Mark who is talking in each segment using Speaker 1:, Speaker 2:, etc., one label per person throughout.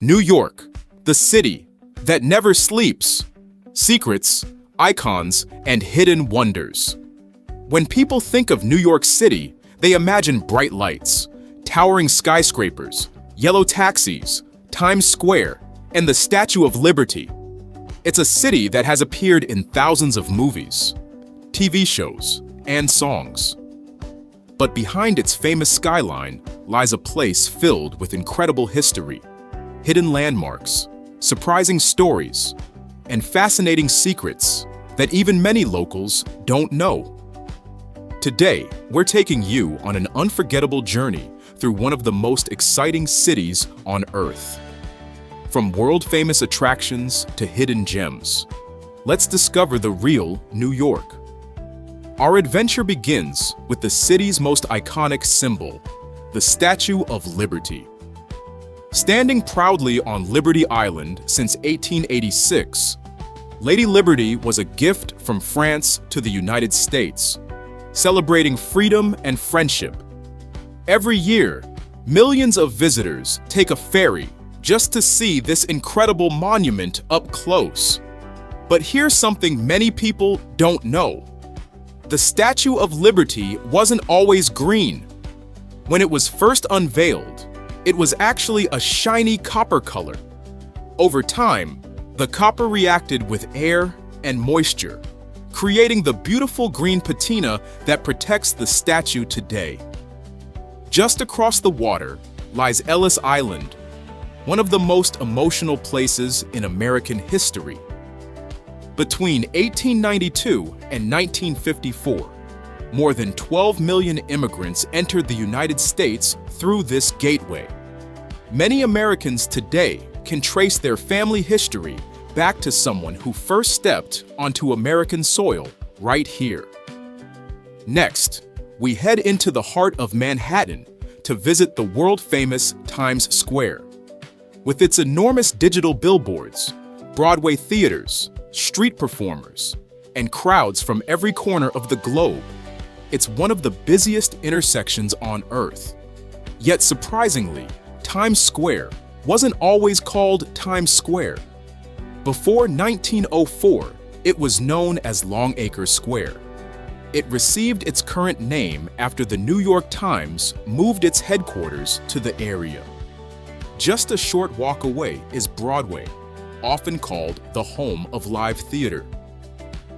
Speaker 1: New York, the city that never sleeps. Secrets, icons, and hidden wonders. When people think of New York City, they imagine bright lights, towering skyscrapers, yellow taxis, Times Square, and the Statue of Liberty. It's a city that has appeared in thousands of movies, TV shows, and songs. But behind its famous skyline lies a place filled with incredible history, hidden landmarks, surprising stories, and fascinating secrets that even many locals don't know. Today, we're taking you on an unforgettable journey through one of the most exciting cities on Earth. From world-famous attractions to hidden gems, let's discover the real New York. Our adventure begins with the city's most iconic symbol, the Statue of Liberty. Standing proudly on Liberty Island since 1886, Lady Liberty was a gift from France to the United States, celebrating freedom and friendship. Every year, millions of visitors take a ferry just to see this incredible monument up close. But here's something many people don't know. The Statue of Liberty wasn't always green. When it was first unveiled, it was actually a shiny copper color. Over time, the copper reacted with air and moisture, creating the beautiful green patina that protects the statue today. Just across the water lies Ellis Island, one of the most emotional places in American history. Between 1892 and 1954, more than 12 million immigrants entered the United States through this gateway. Many Americans today can trace their family history back to someone who first stepped onto American soil right here. Next, we head into the heart of Manhattan to visit the world-famous Times Square. With its enormous digital billboards, Broadway theaters, street performers, and crowds from every corner of the globe, it's one of the busiest intersections on Earth. Yet surprisingly, Times Square wasn't always called Times Square. Before 1904, it was known as Longacre Square. It received its current name after the New York Times moved its headquarters to the area. Just a short walk away is Broadway, often called the home of live theater.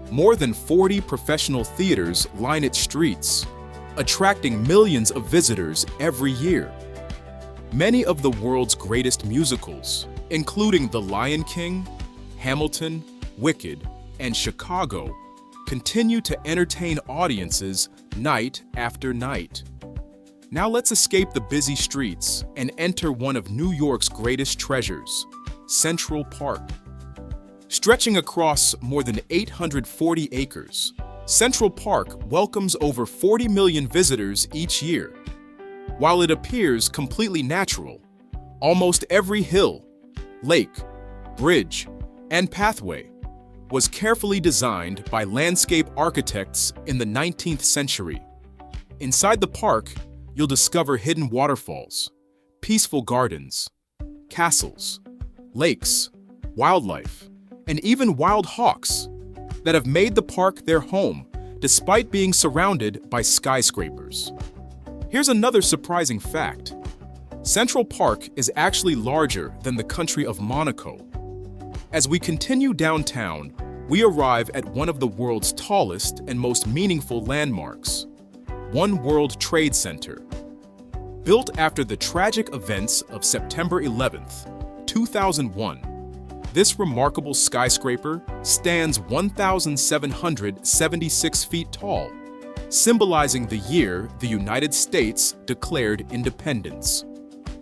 Speaker 1: More than 40 professional theaters line its streets, attracting millions of visitors every year. Many of the world's greatest musicals, including The Lion King, Hamilton, Wicked, and Chicago, continue to entertain audiences night after night. Now let's escape the busy streets and enter one of New York's greatest treasures, Central Park. Stretching across more than 840 acres, Central Park welcomes over 40 million visitors each year. While it appears completely natural, almost every hill, lake, bridge, and pathway was carefully designed by landscape architects in the 19th century. Inside the park, you'll discover hidden waterfalls, peaceful gardens, castles, lakes, wildlife, and even wild hawks that have made the park their home despite being surrounded by skyscrapers. Here's another surprising fact. Central Park is actually larger than the country of Monaco. As we continue downtown, we arrive at one of the world's tallest and most meaningful landmarks, One World Trade Center. Built after the tragic events of September 11th, 2001, this remarkable skyscraper stands 1,776 feet tall, symbolizing the year the United States declared independence.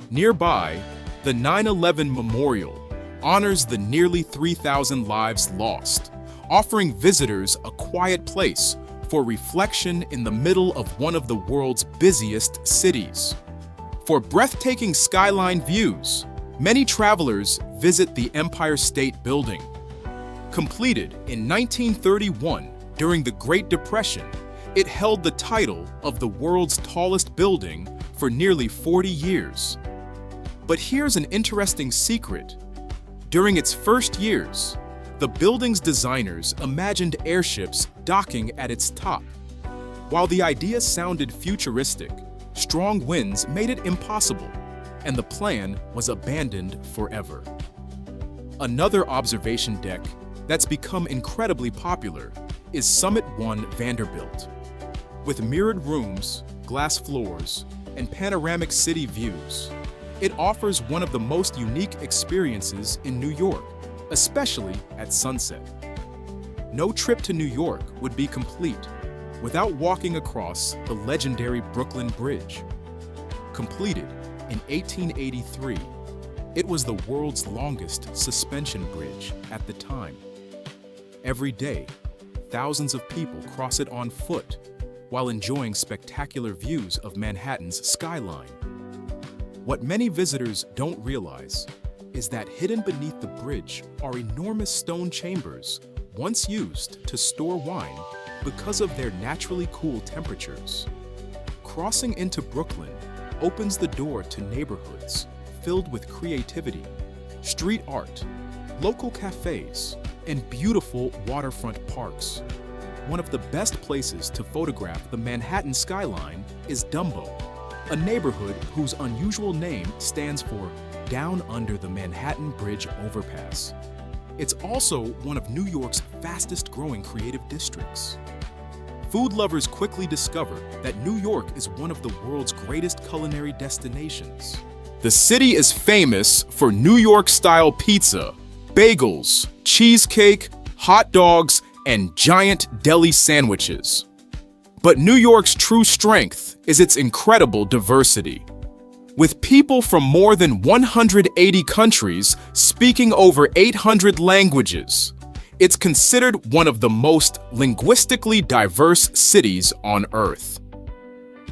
Speaker 1: Nearby, the 9/11 Memorial honors the nearly 3,000 lives lost, offering visitors a quiet place for reflection in the middle of one of the world's busiest cities. For breathtaking skyline views, many travelers visit the Empire State Building. Completed in 1931 during the Great Depression, it held the title of the world's tallest building for nearly 40 years. But here's an interesting secret. During its first years, the building's designers imagined airships docking at its top. While the idea sounded futuristic, strong winds made it impossible, and the plan was abandoned forever. Another observation deck that's become incredibly popular is Summit One Vanderbilt. With mirrored rooms, glass floors, and panoramic city views, it offers one of the most unique experiences in New York, especially at sunset. No trip to New York would be complete without walking across the legendary Brooklyn Bridge. Completed in 1883, it was the world's longest suspension bridge at the time. Every day, thousands of people cross it on foot while enjoying spectacular views of Manhattan's skyline. What many visitors don't realize is that hidden beneath the bridge are enormous stone chambers once used to store wine because of their naturally cool temperatures. Crossing into Brooklyn opens the door to neighborhoods filled with creativity, street art, local cafes, and beautiful waterfront parks. One of the best places to photograph the Manhattan skyline is Dumbo, a neighborhood whose unusual name stands for Down Under the Manhattan Bridge Overpass. It's also one of New York's fastest-growing creative districts. Food lovers quickly discover that New York is one of the world's greatest culinary destinations. The city is famous for New York-style pizza, bagels, cheesecake, hot dogs, and giant deli sandwiches. But New York's true strength is its incredible diversity. With people from more than 180 countries speaking over 800 languages, it's considered one of the most linguistically diverse cities on Earth.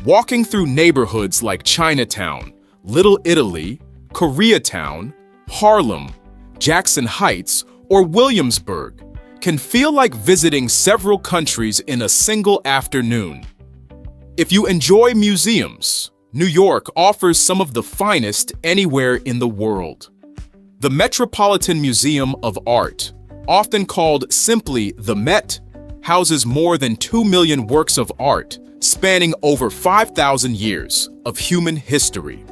Speaker 1: Walking through neighborhoods like Chinatown, Little Italy, Koreatown, Harlem, Jackson Heights, or Williamsburg can feel like visiting several countries in a single afternoon. If you enjoy museums, New York offers some of the finest anywhere in the world. The Metropolitan Museum of Art, often called simply the Met, houses more than 2 million works of art spanning over 5,000 years of human history.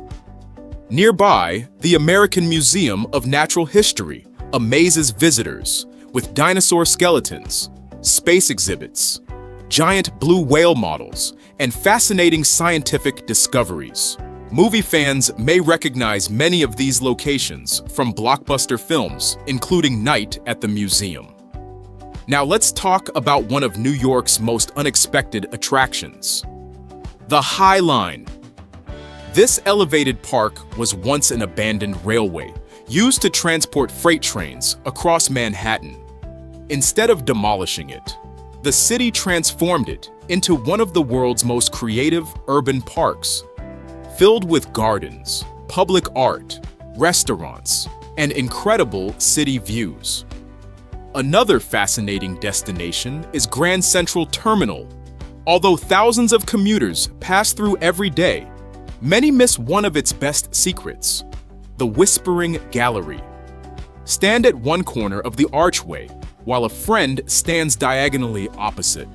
Speaker 1: Nearby, the American Museum of Natural History amazes visitors with dinosaur skeletons, space exhibits, giant blue whale models, and fascinating scientific discoveries. Movie fans may recognize many of these locations from blockbuster films, including Night at the Museum. Now let's talk about one of New York's most unexpected attractions, the High Line. This elevated park was once an abandoned railway used to transport freight trains across Manhattan. Instead of demolishing it, the city transformed it into one of the world's most creative urban parks, filled with gardens, public art, restaurants, and incredible city views. Another fascinating destination is Grand Central Terminal. Although thousands of commuters pass through every day, many miss one of its best secrets, the Whispering Gallery. Stand at one corner of the archway while a friend stands diagonally opposite.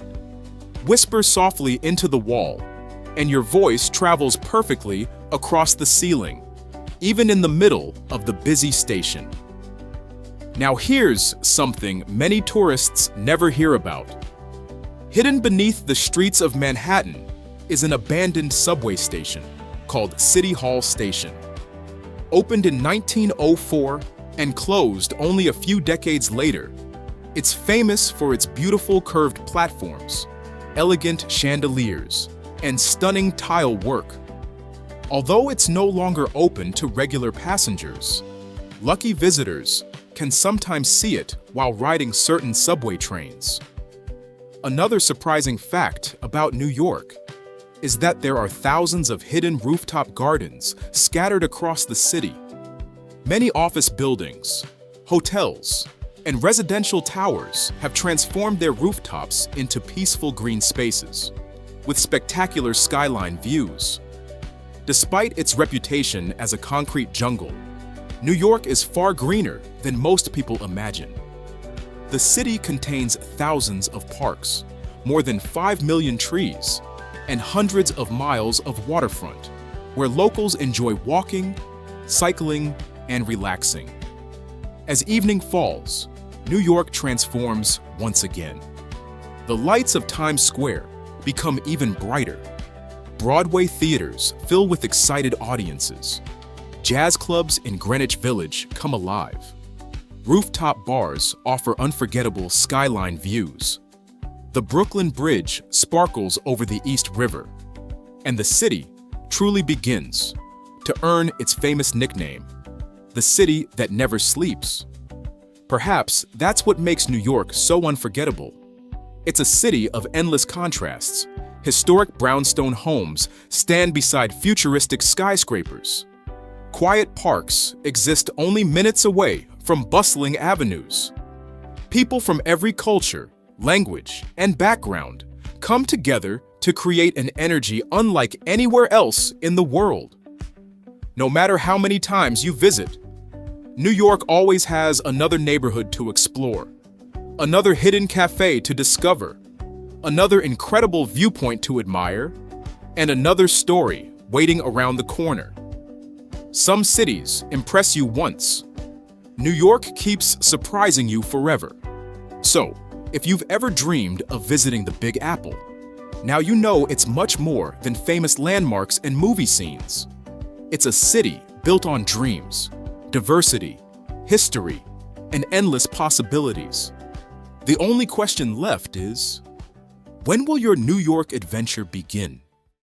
Speaker 1: Whisper softly into the wall, and your voice travels perfectly across the ceiling, even in the middle of the busy station. Now here's something many tourists never hear about. Hidden beneath the streets of Manhattan is an abandoned subway station called City Hall Station. Opened in 1904 and closed only a few decades later, it's famous for its beautiful curved platforms, elegant chandeliers, and stunning tile work. Although it's no longer open to regular passengers, lucky visitors can sometimes see it while riding certain subway trains. Another surprising fact about New York is that there are thousands of hidden rooftop gardens scattered across the city. Many office buildings, hotels, and residential towers have transformed their rooftops into peaceful green spaces, with spectacular skyline views. Despite its reputation as a concrete jungle, New York is far greener than most people imagine. The city contains thousands of parks, more than 5 million trees, and hundreds of miles of waterfront, where locals enjoy walking, cycling, and relaxing. As evening falls, New York transforms once again. The lights of Times Square become even brighter. Broadway theaters fill with excited audiences. Jazz clubs in Greenwich Village come alive. Rooftop bars offer unforgettable skyline views. The Brooklyn Bridge sparkles over the East River, and the city truly begins to earn its famous nickname, the city that never sleeps. Perhaps that's what makes New York so unforgettable. It's a city of endless contrasts. Historic brownstone homes stand beside futuristic skyscrapers. Quiet parks exist only minutes away from bustling avenues. People from every culture, language, and background come together to create an energy unlike anywhere else in the world. No matter how many times you visit, New York always has another neighborhood to explore, another hidden cafe to discover, another incredible viewpoint to admire, and another story waiting around the corner. Some cities impress you once. New York keeps surprising you forever. So, if you've ever dreamed of visiting the Big Apple, now you know it's much more than famous landmarks and movie scenes. It's a city built on dreams, diversity, history, and endless possibilities. The only question left is, when will your New York adventure begin?